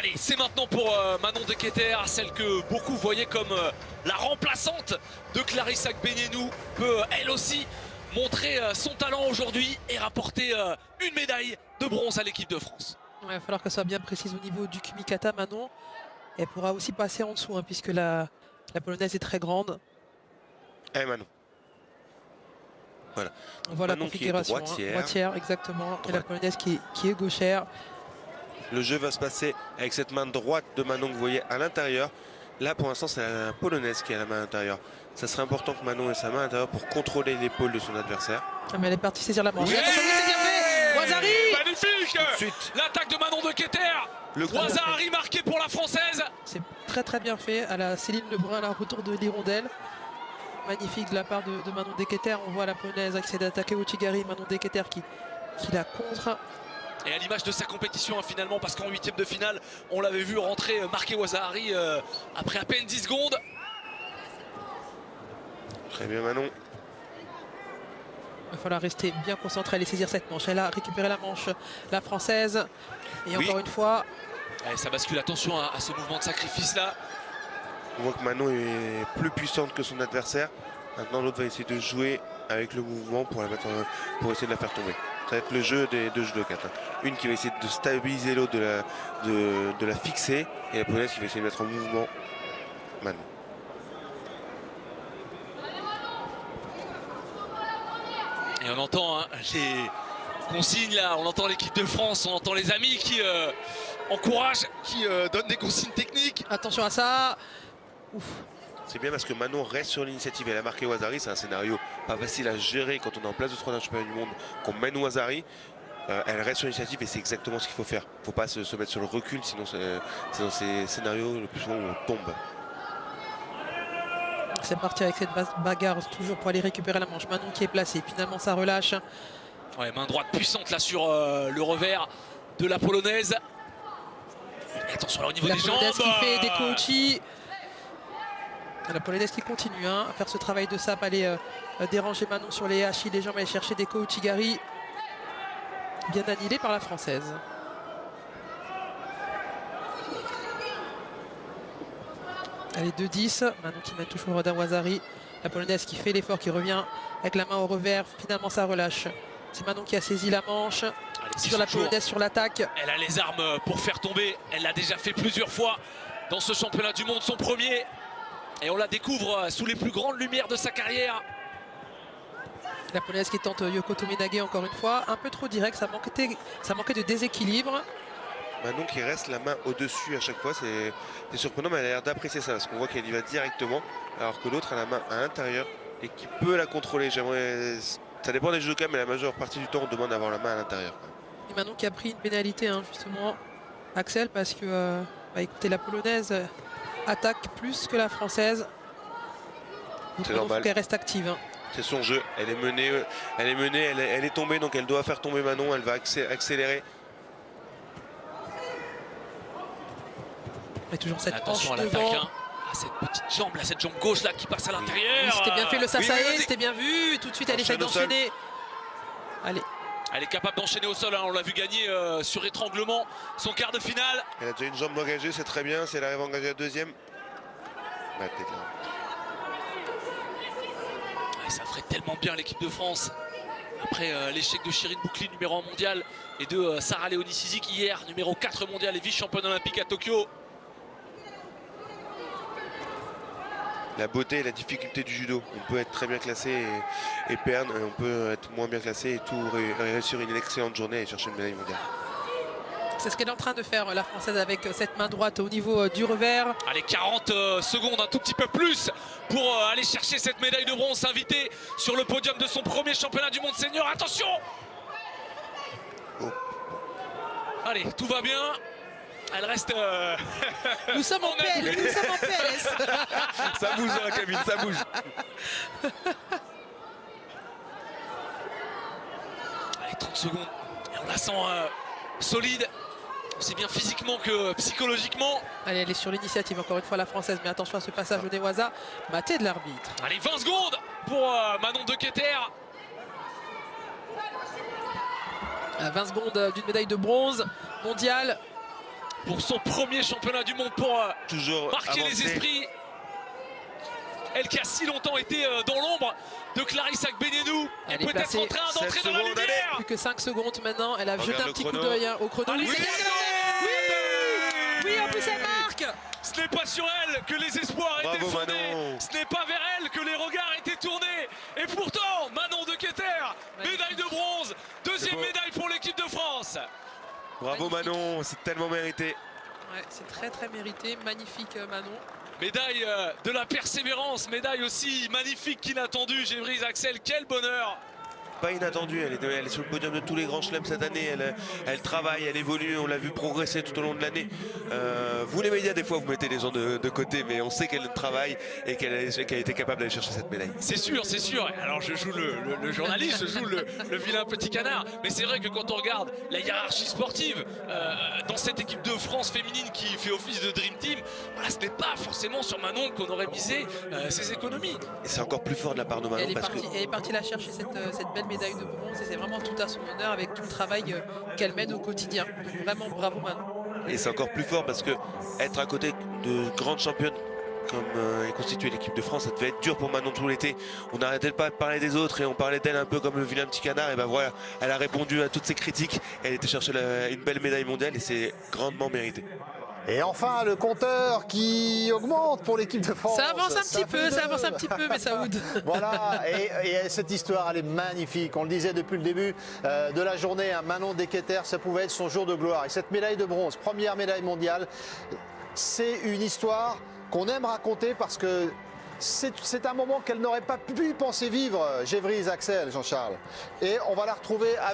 Allez, c'est maintenant pour Manon Deketer, celle que beaucoup voyaient comme la remplaçante de Clarissa Agbenienou, peut elle aussi montrer son talent aujourd'hui et rapporter une médaille de bronze à l'équipe de France. Il va falloir qu'elle soit bien précise au niveau du kumikata, Manon. Elle pourra aussi passer en dessous, hein, puisque la polonaise est très grande. Eh Manon. Voilà. On voit Manon la configuration, qui est droitière. Droitière, exactement. Et la polonaise qui est gauchère. Le jeu va se passer avec cette main droite de Manon que vous voyez à l'intérieur. Là, pour l'instant, c'est la polonaise qui a la main à l'intérieur. Ça serait important que Manon ait sa main à l'intérieur pour contrôler l'épaule de son adversaire. Ah, mais elle est partie saisir la manche. Oui, attention, c'est bien fait. Wazari. Magnifique. L'attaque de Manon Deketer. Wazari marqué pour la Française. C'est très bien fait à la Céline Lebrun, la retour de l'hirondelle. Magnifique de la part de Manon Deketer. On voit la polonaise qui essaie d'attaquer Ouchigari. Manon Deketer qui la contre. Et à l'image de sa compétition, hein, finalement, parce qu'en huitième de finale, on l'avait vu rentrer, marquer Wazari après à peine 10 secondes. Très bien Manon. Il va falloir rester bien concentré, aller saisir cette manche. Elle a récupéré la manche, la française. Et encore une fois. Allez, ça bascule, attention à ce mouvement de sacrifice là. On voit que Manon est plus puissante que son adversaire. Maintenant l'autre va essayer de jouer avec le mouvement pour pour essayer de la faire tomber. Ça va être le jeu des deux judokas. Une qui va essayer de stabiliser l'autre, de la fixer. Et la polonaise qui va essayer de mettre en mouvement Manon. Et on entend hein, les consignes là, on entend l'équipe de France, on entend les amis qui encouragent, qui donnent des consignes techniques. Attention à ça. Ouf. C'est bien parce que Manon reste sur l'initiative. Elle a marqué Wazari, c'est un scénario pas facile à gérer quand on est en place de 3 championnat du monde, qu'on mène Wazari. Elle reste sur l'initiative et c'est exactement ce qu'il faut faire. Il ne faut pas se mettre sur le recul, sinon c'est dans ces scénarios le plus souvent où on tombe. C'est parti avec cette bagarre toujours pour aller récupérer la manche. Manon qui est placée, finalement ça relâche. Ouais, main droite puissante là sur le revers de la polonaise. Et attention là au niveau des jambes. La polonaise qui fait des kochi. La polonaise qui continue à faire ce travail de sape, aller déranger Manon sur les hachis, les jambes, aller chercher des kochigari. Bien annihilé par la française. Allez, 2-10. Manon qui mène toujours Roda Wazari. La polonaise qui fait l'effort, qui revient avec la main au revers. Finalement, ça relâche. C'est Manon qui a saisi la manche. Allez, sur la polonaise, sur l'attaque. Elle a les armes pour faire tomber. Elle l'a déjà fait plusieurs fois dans ce championnat du monde, son premier. Et on la découvre sous les plus grandes lumières de sa carrière. La polonaise qui tente Yoko Tominage encore une fois. Un peu trop direct, ça manquait de déséquilibre. Manon qui reste la main au-dessus à chaque fois, c'est surprenant, mais elle a l'air d'apprécier ça parce qu'on voit qu'elle y va directement, alors que l'autre a la main à l'intérieur et qui peut la contrôler. Ça dépend des judokas, mais la majeure partie du temps, on demande d'avoir la main à l'intérieur. Et Manon qui a pris une pénalité, hein, justement, Axel, parce que écoutez, la polonaise attaque plus que la française. C'est normal. Elle reste active. Hein. C'est son jeu, elle est menée, elle est tombée, donc elle doit faire tomber Manon, elle va accélérer. Et toujours cette attention hanche à l'attaque, devant. hein. Cette petite jambe là, cette jambe gauche là qui passe à l'intérieur. C'était bien fait le sasae, c'était bien vu. Tout de suite elle essaie d'enchaîner. Allez. Elle est capable d'enchaîner au sol, hein. On l'a vu gagner sur étranglement son quart de finale. Elle a déjà une jambe engagée, c'est très bien. Si elle arrive à engager la deuxième, bah, peut-être là. Et ça ferait tellement bien l'équipe de France. Après l'échec de Shirin Boukli, numéro 1 mondial, et de Sarah Léonie Sizik hier, numéro 4 mondial et vice-championne olympique à Tokyo. La beauté et la difficulté du judo. On peut être très bien classé et perdre, et on peut être moins bien classé et tout réussir une excellente journée et chercher une médaille mondiale. C'est ce qu'elle est en train de faire, la française, avec cette main droite au niveau du revers. Allez, 40 secondes, un tout petit peu plus pour aller chercher cette médaille de bronze, s'inviter sur le podium de son premier championnat du monde senior. Attention! Oh. Allez, tout va bien. Elle reste... Nous sommes en PLS, nous sommes en PLS. Ça bouge dans la cabine, ça bouge. Allez, 30 secondes. Et on la sent solide, aussi bien physiquement que psychologiquement. Allez, elle est sur l'initiative, encore une fois la française, mais attention à ce passage au Newaza, maté de l'arbitre. Allez, 20 secondes pour Manon Deketer. 20 secondes d'une médaille de bronze mondiale. pour son premier championnat du monde pour toujours marquer avancer. les esprits. Elle qui a si longtemps été dans l'ombre de Clarissa Agbenienou est peut-être en train d'entrer dans la lumière. Plus que 5 secondes maintenant, elle a jeté un petit coup d'œil au chrono. Allez, Oui, en plus elle marque. Ce n'est pas sur elle que les espoirs étaient Bravo, fondés. Manon. Ce n'est pas vers elle que les regards étaient tournés. Et pourtant, Manon Deketer, médaille de bronze, deuxième médaille pour l'équipe de France. Bravo Manon, c'est tellement mérité. Ouais, c'est très mérité, magnifique Manon. Médaille de la persévérance, médaille aussi magnifique qu'inattendue. Gévrise Axel, quel bonheur. Pas inattendue, elle est sur le podium de tous les grands chelems cette année, elle travaille, elle évolue, on l'a vu progresser tout au long de l'année. Vous les médias des fois vous mettez les gens de côté, mais on sait qu'elle travaille et qu'elle a été capable d'aller chercher cette médaille. C'est sûr, c'est sûr. Alors je joue le journaliste, je joue le vilain petit canard, mais c'est vrai que quand on regarde la hiérarchie sportive dans cette équipe de France féminine qui fait office de Dream Team, voilà, ce n'est pas forcément sur Manon qu'on aurait misé ses économies. Et c'est encore plus fort de la part de Manon Elle est partie la chercher cette belle médaille de bronze et c'est vraiment tout à son honneur avec tout le travail qu'elle mène au quotidien. Vraiment bravo Manon. Et c'est encore plus fort parce que être à côté de grandes championnes comme est constituée l'équipe de France, ça devait être dur pour Manon tout l'été. On n'arrêtait pas de parler des autres et on parlait d'elle un peu comme le vilain petit canard. Et ben voilà, elle a répondu à toutes ces critiques. Elle était chercher une belle médaille mondiale et c'est grandement mérité. Et enfin, le compteur qui augmente pour l'équipe de France. Ça avance un petit peu, mais ça oude. Voilà, et cette histoire, elle est magnifique. On le disait depuis le début de la journée, hein, Manon Deketer, ça pouvait être son jour de gloire. Et cette médaille de bronze, première médaille mondiale, c'est une histoire qu'on aime raconter parce que c'est un moment qu'elle n'aurait pas pu penser vivre, Gévrise Axel, Jean-Charles. Et on va la retrouver avec...